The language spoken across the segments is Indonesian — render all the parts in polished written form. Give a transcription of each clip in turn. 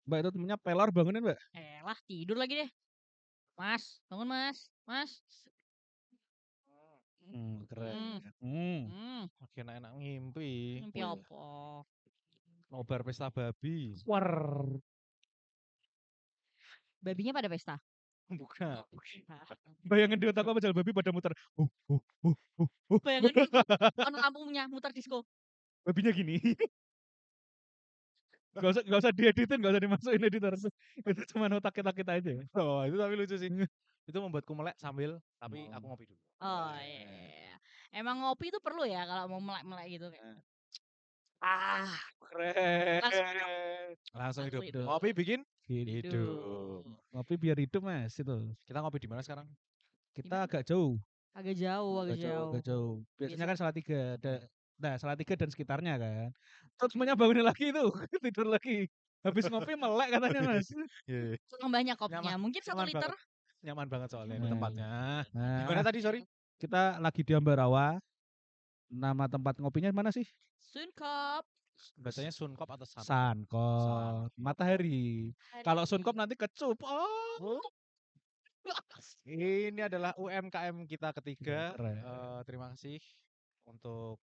Mbak itu temennya pelor bangunin Mbak. Elah tidur lagi deh. Mas, bangun Mas. Mas. Keren. Makin enak ngimpi. Mimpi apa? Nobar pesta babi. War. Babinya pada pesta. Bukan. Bayangin di otak apa jalan babi pada muter. Bayangin anak kampungnya muter disco. Babinya gini. Gak usah dieditin, gak usah dimasukin editor. Itu cuma otak kita aja. Oh, itu tapi lucu sih. Itu membuatku melek sambil tapi aku ngopi dulu. Oh iya. Emang ngopi itu perlu ya kalau mau melek-melek gitu kayak. Keren. Langsung hidup. hidup. Ngopi bikin Hidup. Ngopi biar hidup Mas itu. Kita ngopi di mana sekarang? Kita agak jauh. Agak jauh. Agak jauh. Biasanya kan Salatiga ada. Nah, Salatiga dan sekitarnya kan. Terus semuanya bangunin lagi itu, tidur lagi. Habis ngopi melek katanya Mas. Iya. Kurang banyak kopinya. Mungkin 1 liter. Nyaman banget soalnya ini Nah. tempatnya. Nah, Gimana tadi sorry? kita lagi di Ambarawa. Nama tempat ngopinya mana sih? Sunkop. Bacanya Sunkop atau Sunkop? Sunkop. Matahari. Kalau Sunkop nanti kecup. Oh. Ini adalah UMKM kita ketiga. Keren. Terima kasih untuk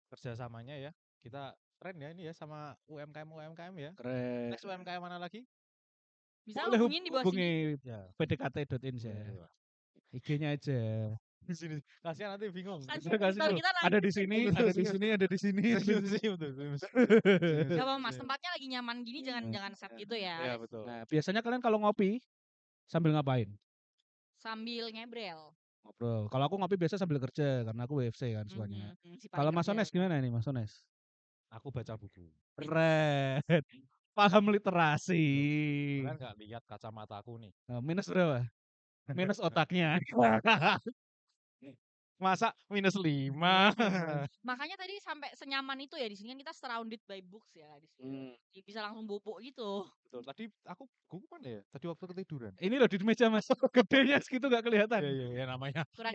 kerjasamanya ya. Kita keren ya ini ya sama UMKM ya. Keren. Next UMKM mana lagi? Bisa Boleh hubungin di bawah sini. Ya. pdkt.info. IG-nya aja. Di sini. Kasihan nanti bingung. Kasihan kita Ada di sini, ada di sini, ada di sini. Gak apa Mas, tempatnya lagi nyaman gini jangan set gitu ya. Iya betul. Nah, biasanya kalian kalau ngopi sambil ngapain? Sambil ngebrel. Ngobrol. Kalau aku ngopi biasa sambil kerja karena aku WFC kan sukanya. Kalau Mas Ones gimana nih Mas Ones? Aku baca buku. Keren. Paham literasi. Kalian nggak lihat kacamataku nih. Minus berapa? Minus otaknya. Masa -5? Makanya tadi sampai senyaman itu ya di sini kan kita surrounded by books ya di sini. Bisa langsung bobok gitu. Betul. Tadi aku buku mana ya? Tadi waktu ketiduran. Ini loh di meja Mas. Gedenya segitu nggak kelihatan. Iya namanya. Kurang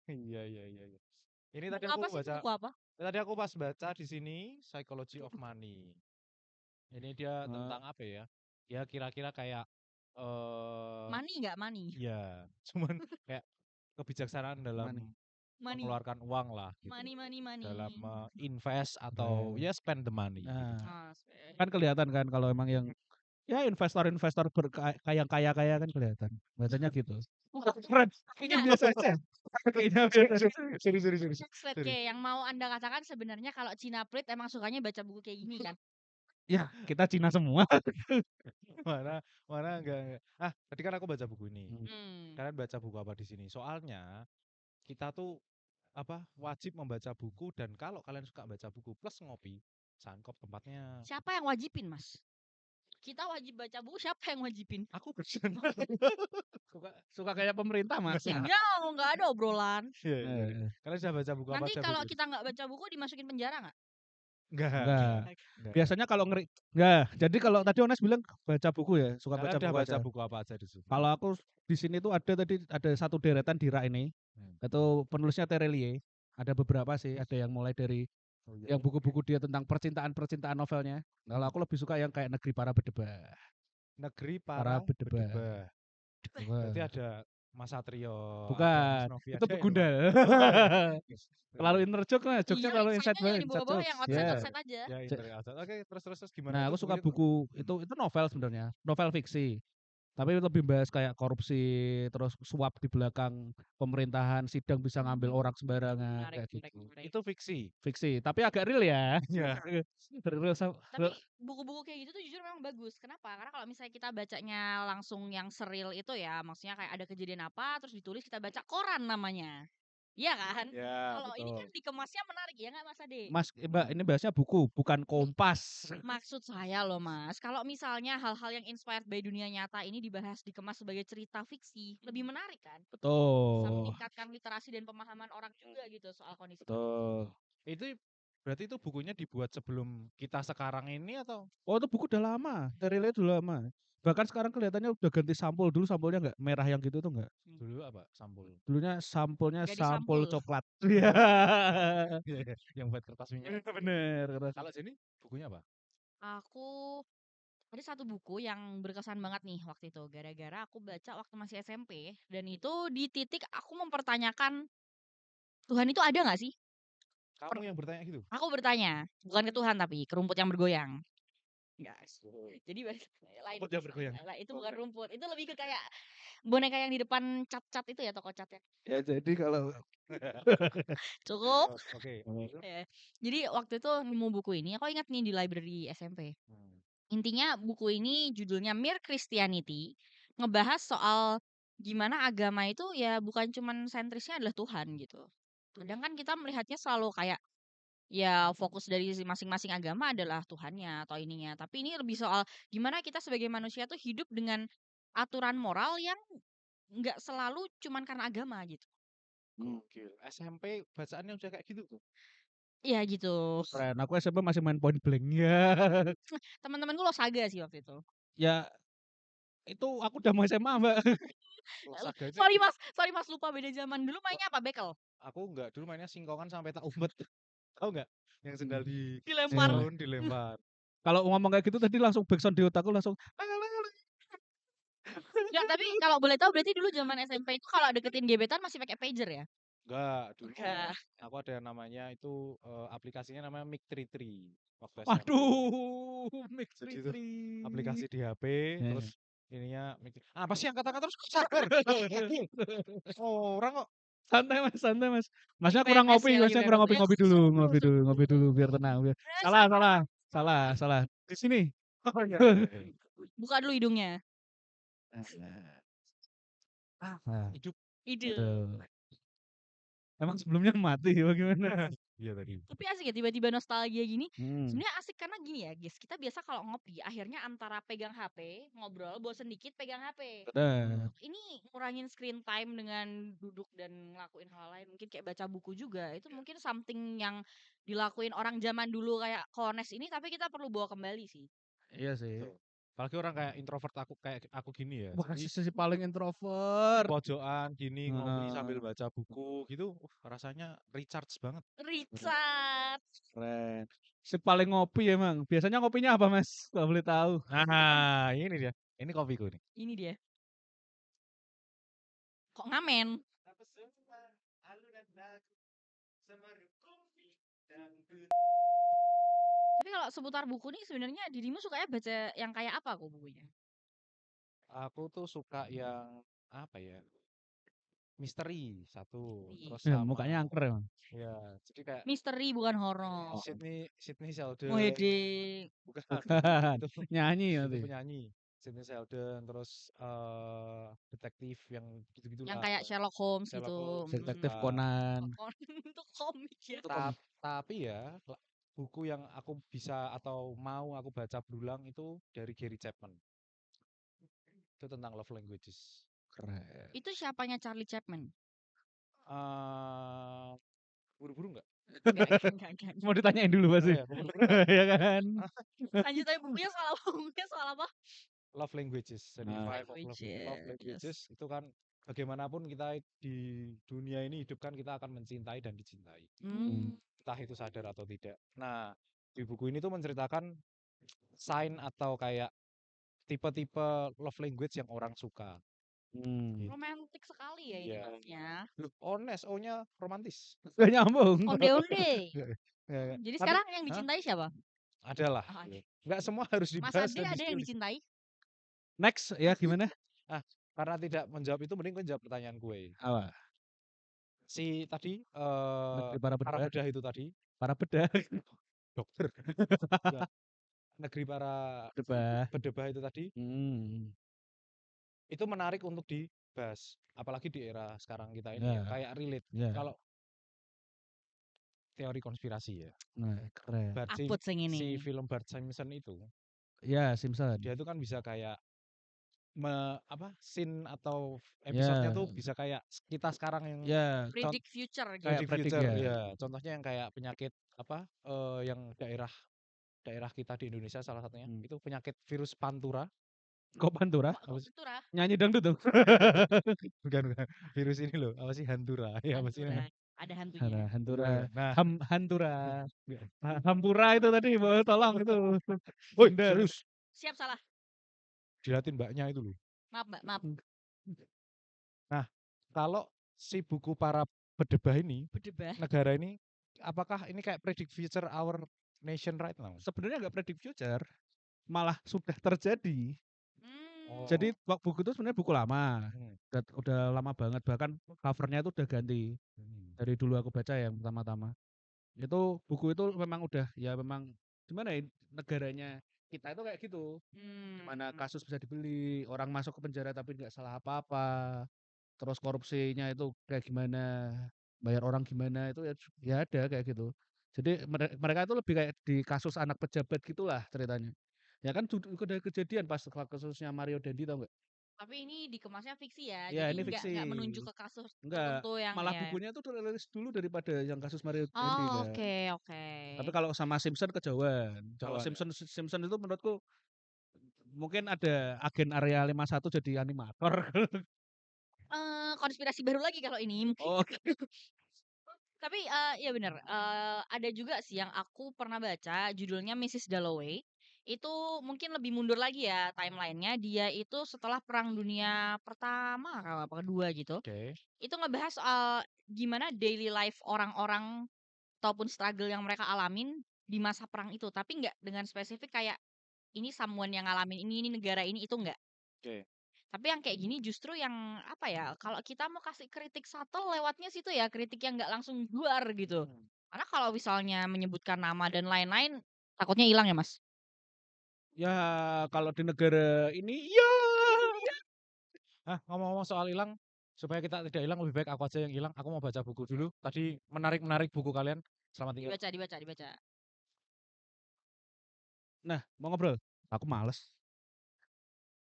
Iya. Ini tadi aku baca. Buku apa? Tadi aku pas baca di sini Psychology of Money. Ini dia tentang apa ya? Ya kira-kira kayak money nggak money? Iya, cuman kayak kebijaksanaan dalam mengeluarkan uang lah gitu. Money. Dalam invest atau ya spend the money. Gitu. Kan kelihatan kan kalau emang yang ya investor kaya kan kelihatan. Bacanya gitu. Keren. Kayaknya biasa aja. Serius. Kayak yang mau Anda katakan sebenarnya kalau Cina Prit emang sukanya baca buku kayak gini kan? Ya, kita Cina semua. Mana enggak. Tadi kan aku baca buku ini. Kalian baca buku apa di sini? Soalnya kita tuh wajib membaca buku dan kalau kalian suka baca buku plus ngopi, Sunkop tempatnya. Siapa yang wajibin, Mas? Kita wajib baca buku, siapa yang wajibin? Aku bersen. suka kayak pemerintah Mas. Enggak ada obrolan. Kalian sudah baca buku apa aja? Nanti kalau kita nggak baca buku dimasukin penjara nggak? Enggak. Biasanya kalau jadi kalau tadi Ones bilang baca buku ya, suka baca buku apa aja di sini. Kalau aku di sini tuh ada satu deretan di rak ini. Itu penulisnya Terelie. Ada beberapa sih, ada yang mulai dari yang buku-buku dia tentang percintaan novelnya. Kalau aku lebih suka yang kayak Negeri Para Berdebah. Negeri Para Berdebah. Berarti ada Mas Satrio. Bukan, itu Begundal. Kalau Innerjoke lah, joknya kalau inside banget. Yang outside aja. Ya, Oke, terus gimana? Nah, aku suka buku itu novel sebenarnya, novel fiksi. Tapi lebih bahas kayak korupsi, terus suap di belakang pemerintahan, sidang bisa ngambil orang sembarangan kayak gitu. Itu fiksi, tapi agak real ya. Tapi buku-buku kayak gitu tuh jujur memang bagus. Kenapa? Karena kalau misalnya kita bacanya langsung yang seril itu ya, maksudnya kayak ada kejadian apa terus ditulis kita baca koran namanya. Iya kan? Ya, kalau ini kan dikemasnya menarik ya nggak Mas Ade? Mas, Mbak, ini bahasnya buku, bukan Kompas. Maksud saya loh Mas, kalau misalnya hal-hal yang inspired by dunia nyata ini dikemas sebagai cerita fiksi, lebih menarik kan? Betul. Bisa meningkatkan literasi dan pemahaman orang juga gitu soal kondisi. Betul. Itu berarti itu bukunya dibuat sebelum kita sekarang ini atau? Oh, itu buku udah lama, Terelie udah lama. Bahkan sekarang kelihatannya udah ganti sampul. Dulu sampulnya nggak merah yang gitu tuh nggak. Dulu apa sampul? Dulunya sampulnya sampul coklat. Iya. Yang buat kertas minyak. Bener. Kalau sini bukunya apa? Aku Ada satu buku yang berkesan banget nih waktu itu, gara-gara aku baca waktu masih SMP, dan itu di titik aku mempertanyakan, Tuhan itu ada nggak sih? Kamu yang bertanya gitu? Aku bertanya, bukan ke Tuhan tapi ke rumput yang bergoyang. Enggak. Jadi lain. Rumput yang bergoyang. Itu bukan rumput, itu lebih ke kayak boneka yang di depan cat-cat itu ya, toko catnya. Ya jadi kalau Cukup. Oke. Ya. Jadi waktu itu nemu buku ini, aku ingat nih di library SMP. Intinya buku ini judulnya Mere Christianity, ngebahas soal gimana agama itu ya bukan cuman sentrisnya adalah Tuhan gitu. Kadang kan kita melihatnya selalu kayak ya fokus dari masing-masing agama adalah Tuhannya atau ininya. Tapi ini lebih soal gimana kita sebagai manusia tuh hidup dengan aturan moral yang nggak selalu cuman karena agama gitu. Gokil. SMP bacaannya udah kayak gitu tuh. Iya gitu. keren, aku SMP masih main point blank ya. Teman-temanku lo saga sih waktu itu. Ya itu aku udah mau SMA, Mbak. Saga itu Sorry mas lupa beda zaman. Dulu mainnya apa bekel? aku enggak, dulu mainnya singkongan sampai tak umpet. Tahu enggak? Yang sendal Dilempar. dilempar. Kalau ngomong kayak gitu tadi langsung backsound di otakku langsung. Ya, tapi kalau boleh tahu berarti dulu zaman SMP itu kalau deketin gebetan masih pakai pager ya? Enggak, dulu Enggak. aku ada namanya itu aplikasinya namanya Mic33 waktu SMP. Waduh, mix Jadi itu 3. aplikasi di HP, terus ininya apa sih yang kata-kata terus sabar. Orang kok Santai Mas, santai Mas. Masnya Lagi kurang PMS ngopi, ya, lagi masnya kurang PMS. ngopi dulu, ngopi dulu biar tenang. Biar. Salah. Di sini. Buka dulu hidungnya. hidup. Ide. Emang sebelumnya mati bagaimana? Iya tadi. Tapi asik ya tiba-tiba nostalgia gini. Hmm. Sebenarnya asik karena gini ya, guys. Kita biasa kalau ngopi akhirnya antara pegang HP, ngobrol, bosen dikit pegang HP. Benar. Ini ngurangin screen time dengan duduk dan ngelakuin hal lain. Mungkin kayak baca buku juga. Itu mungkin something yang dilakuin orang zaman dulu kayak Kones ini, tapi kita perlu bawa kembali sih. Iya sih. Betul. Apalagi orang kayak introvert kayak aku gini ya. Wah, Jadi sisi paling introvert. pojokan gini ngopi sambil baca buku gitu, rasanya recharge banget. Richard. Keren. Si paling ngopi emang. Biasanya ngopinya apa, Mas? Gak boleh tahu. Nah, ini dia. Ini kopiku nih. Ini dia. Kok ngamen? Tapi kalau seputar buku nih sebenarnya dirimu sukanya baca yang kayak apa kok bukunya? Aku tuh suka yang apa ya? Misteri satu, terus Mukanya sama angker emang. ya, jadi kayak Misteri bukan horor. Sydney Sheldon. Wede. Bukan. Bukan. Nyanyi Itu nanti. penyanyi. Sydney Sheldon, terus detektif yang gitu-gitu Yang lah. kayak Sherlock Holmes Sherlock gitu. Holmes, Detektif suka. Conan. Itu komik ya. Tapi ya buku yang aku bisa atau mau aku baca berulang itu dari Gary Chapman. Itu tentang love languages. Keren. Itu siapanya Charlie Chapman? Buru-buru nggak? Enggak. Mau ditanyain dulu pasti. Ya kan? Lanjut aja bukunya soal apa? Love languages. Jadi five of love languages itu kan bagaimanapun kita di dunia ini hidup kan kita akan mencintai dan dicintai. Entah itu sadar atau tidak. Nah, di buku ini tuh menceritakan sign atau kayak tipe-tipe love language yang orang suka. Romantis sekali ya ini maksudnya. Honest, O-nya romantis. Gak nyambung. Onde. Jadi sekarang yang dicintai siapa? Adalah. Nggak semua harus dibahas. Mas Ade ada yang dicintai? Next ya gimana? Karena tidak menjawab itu mending gue jawab pertanyaan gue. Apa? Si tadi para bedah itu tadi. Para bedah. Dokter. Negeri para bedebah itu tadi. Itu menarik untuk dibahas, apalagi di era sekarang kita ini ya, kayak relate. Kalau teori konspirasi ya. Keren. Si film Bart Simpson itu. Ya, Simpson. Dia itu kan bisa kayak scene atau episodenya tuh bisa kayak kita sekarang yang predict future gitu. Predict future ya. Contohnya yang kayak penyakit yang daerah kita di Indonesia salah satunya itu penyakit virus Pantura. Kok Pantura? Pantura. Nyanyi dangdut tuh. Bukan. Virus ini loh, apa sih Hantura? Ya, apa sih? Ada hantunya. Hantura. Nah, Hantura. Hampura itu tadi, tolong itu. Woi, serius. Siap salah. Dilatin mbaknya itu loh. Maaf, Mbak, maaf. Nah, kalau si buku para bedebah ini, Bedebah. negara ini, apakah ini kayak predict future our nation right now? Sebenarnya nggak predict future, malah sudah terjadi. Jadi buku itu sebenarnya buku lama, udah lama banget, bahkan covernya itu udah ganti. Dari dulu aku baca yang pertama-tama. Itu buku itu memang udah ya memang gimana ya negaranya kita itu kayak gitu. Gimana kasus bisa dibeli, orang masuk ke penjara tapi nggak salah apa-apa. Terus korupsinya itu kayak gimana, bayar orang gimana itu ya ada kayak gitu. Jadi mereka itu lebih kayak di kasus anak pejabat gitulah ceritanya. Ya kan udah kejadian pas kasusnya Mario Dendi tau nggak? Tapi ini dikemasnya fiksi ya, Ya jadi ini nggak fiksi. menunjuk ke kasus Enggak, tertentu yang malah ya. bukunya tuh rilis dulu daripada yang kasus Mario Dendi Oh, kan. oke. Tapi kalau sama Simpson kejauhan. Kalau Simpson itu menurutku mungkin ada agen area 51 jadi animator. Konspirasi baru lagi kalau ini mungkin. Oh, Tapi ya bener, ada juga sih yang aku pernah baca judulnya Mrs. Dalloway. Itu mungkin lebih mundur lagi ya timelinenya. Dia itu setelah Perang Dunia Pertama kalau apa kedua gitu. Itu ngebahas soal gimana daily life orang-orang ataupun struggle yang mereka alamin di masa perang itu. Tapi nggak dengan spesifik kayak ini someone yang ngalamin ini negara ini, itu enggak. Tapi yang kayak gini justru yang apa ya, kalau kita mau kasih kritik subtle lewatnya situ ya, kritik yang nggak langsung duar gitu. Karena kalau misalnya menyebutkan nama dan lain-lain, takutnya hilang ya Mas. ya kalau di negara ini ya. Ngomong-ngomong soal hilang, supaya kita tidak hilang lebih baik aku aja yang hilang. Aku mau baca buku dulu. Tadi menarik buku kalian. Selamat tinggal. Dibaca. Nah, mau ngobrol? Aku males.